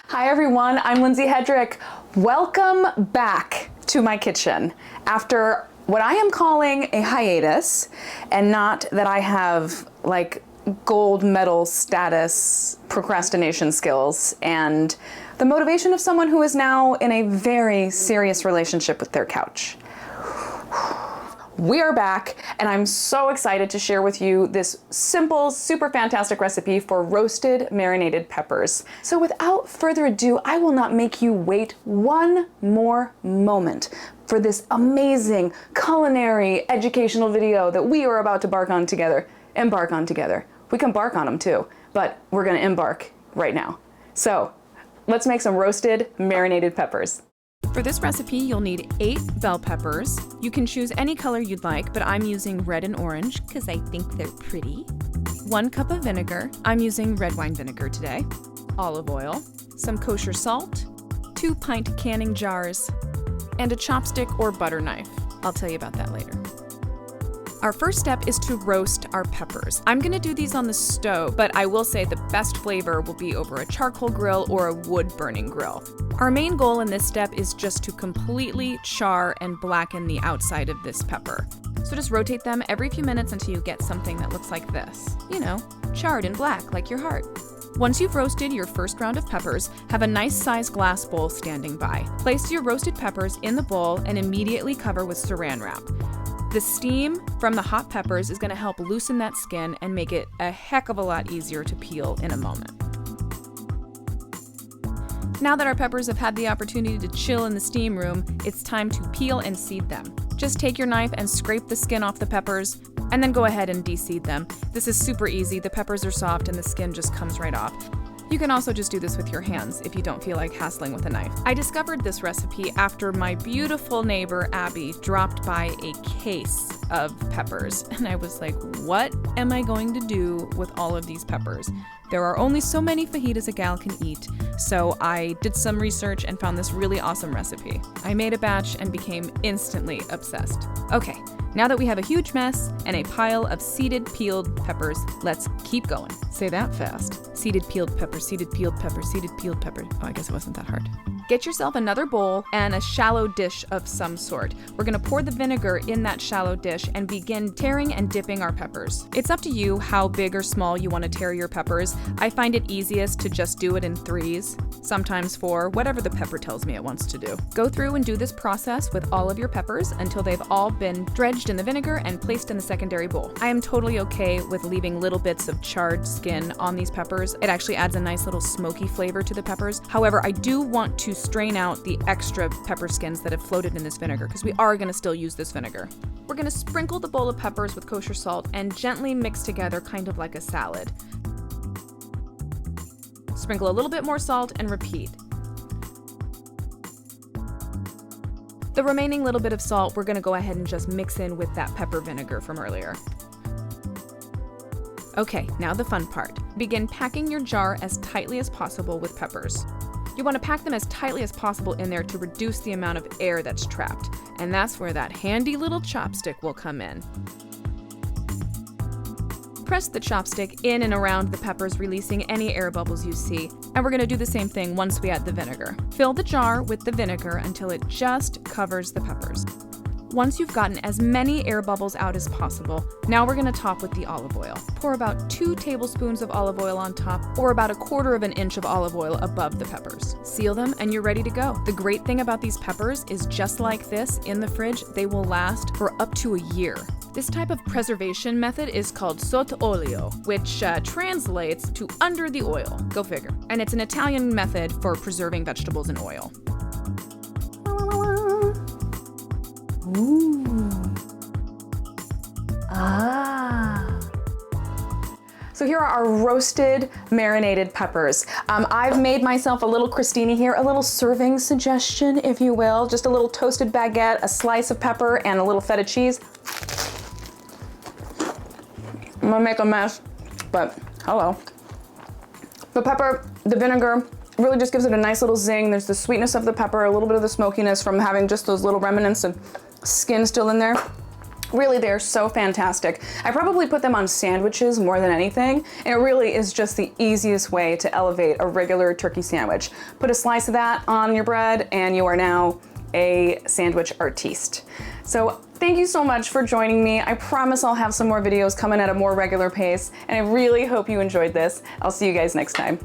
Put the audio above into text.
Hi everyone, I'm Lindsay Hedrick. Welcome back to my kitchen after what I am calling a hiatus, and not that I have like gold medal status procrastination skills and the motivation of someone who is now in a very serious relationship with their couch. We are back, and I'm so excited to share with you this simple, super fantastic recipe for roasted marinated peppers. So without further ado, I will not make you wait one more moment for this amazing culinary educational video that we are about to embark on together. We can bark on them too, but we're gonna embark right now. So let's make some roasted marinated peppers. For this recipe, you'll need 8 bell peppers. You can choose any color you'd like, but I'm using red and orange because I think they're pretty. 1 cup of vinegar. I'm using red wine vinegar today. Olive oil, some kosher salt, 2 pint canning jars, and a chopstick or butter knife. I'll tell you about that later. Our first step is to roast our peppers. I'm gonna do these on the stove, but I will say the best flavor will be over a charcoal grill or a wood burning grill. Our main goal in this step is just to completely char and blacken the outside of this pepper. So just rotate them every few minutes until you get something that looks like this. You know, charred and black like your heart. Once you've roasted your first round of peppers, have a nice sized glass bowl standing by. Place your roasted peppers in the bowl and immediately cover with saran wrap. The steam from the hot peppers is going to help loosen that skin and make it a heck of a lot easier to peel in a moment. Now that our peppers have had the opportunity to chill in the steam room, it's time to peel and seed them. Just take your knife and scrape the skin off the peppers, and then go ahead and de-seed them. This is super easy. The peppers are soft and the skin just comes right off. You can also just do this with your hands if you don't feel like hassling with a knife. I discovered this recipe after my beautiful neighbor, Abby, dropped by a case of peppers. And I was like, what am I going to do with all of these peppers? There are only so many fajitas a gal can eat, so I did some research and found this really awesome recipe. I made a batch and became instantly obsessed. Okay, now that we have a huge mess and a pile of seeded peeled peppers, let's keep going. Say that fast. Seeded peeled pepper, seeded peeled pepper, seeded peeled pepper. Oh, I guess it wasn't that hard. Get yourself another bowl and a shallow dish of some sort. We're gonna pour the vinegar in that shallow dish and begin tearing and dipping our peppers. It's up to you how big or small you wanna tear your peppers. I find it easiest to just do it in 3s, sometimes 4, whatever the pepper tells me it wants to do. Go through and do this process with all of your peppers until they've all been dredged in the vinegar and placed in the secondary bowl. I am totally okay with leaving little bits of charred skin on these peppers. It actually adds a nice little smoky flavor to the peppers. However, I do want to strain out the extra pepper skins that have floated in this vinegar because we are gonna still use this vinegar. We're gonna sprinkle the bowl of peppers with kosher salt and gently mix together kind of like a salad. Sprinkle a little bit more salt and repeat. The remaining little bit of salt we're gonna go ahead and just mix in with that pepper vinegar from earlier. Okay, now the fun part. Begin packing your jar as tightly as possible with peppers. You want to pack them as tightly as possible in there to reduce the amount of air that's trapped, and that's where that handy little chopstick will come in. Press the chopstick in and around the peppers, releasing any air bubbles you see, and we're going to do the same thing once we add the vinegar. Fill the jar with the vinegar until it just covers the peppers. Once you've gotten as many air bubbles out as possible, now we're going to top with the olive oil. Pour about 2 tablespoons of olive oil on top, or about 1/4 of an inch of olive oil above the peppers. Seal them and you're ready to go. The great thing about these peppers is just like this, in the fridge, they will last for up to a year. This type of preservation method is called sotto olio, which translates to under the oil. Go figure. And it's an Italian method for preserving vegetables in oil. Ooh. Ah. So here are our roasted marinated peppers. I've made myself a little crostini here, a little serving suggestion, if you will. Just a little toasted baguette, a slice of pepper, and a little feta cheese. I'm gonna make a mess, but hello. The pepper, the vinegar, really just gives it a nice little zing. There's the sweetness of the pepper, a little bit of the smokiness from having just those little remnants of skin still in there. Really, they're so fantastic. I probably put them on sandwiches more than anything, and it really is just the easiest way to elevate a regular turkey sandwich. Put a slice of that on your bread, and you are now a sandwich artiste. So thank you so much for joining me. I promise I'll have some more videos coming at a more regular pace, and I really hope you enjoyed this. I'll see you guys next time.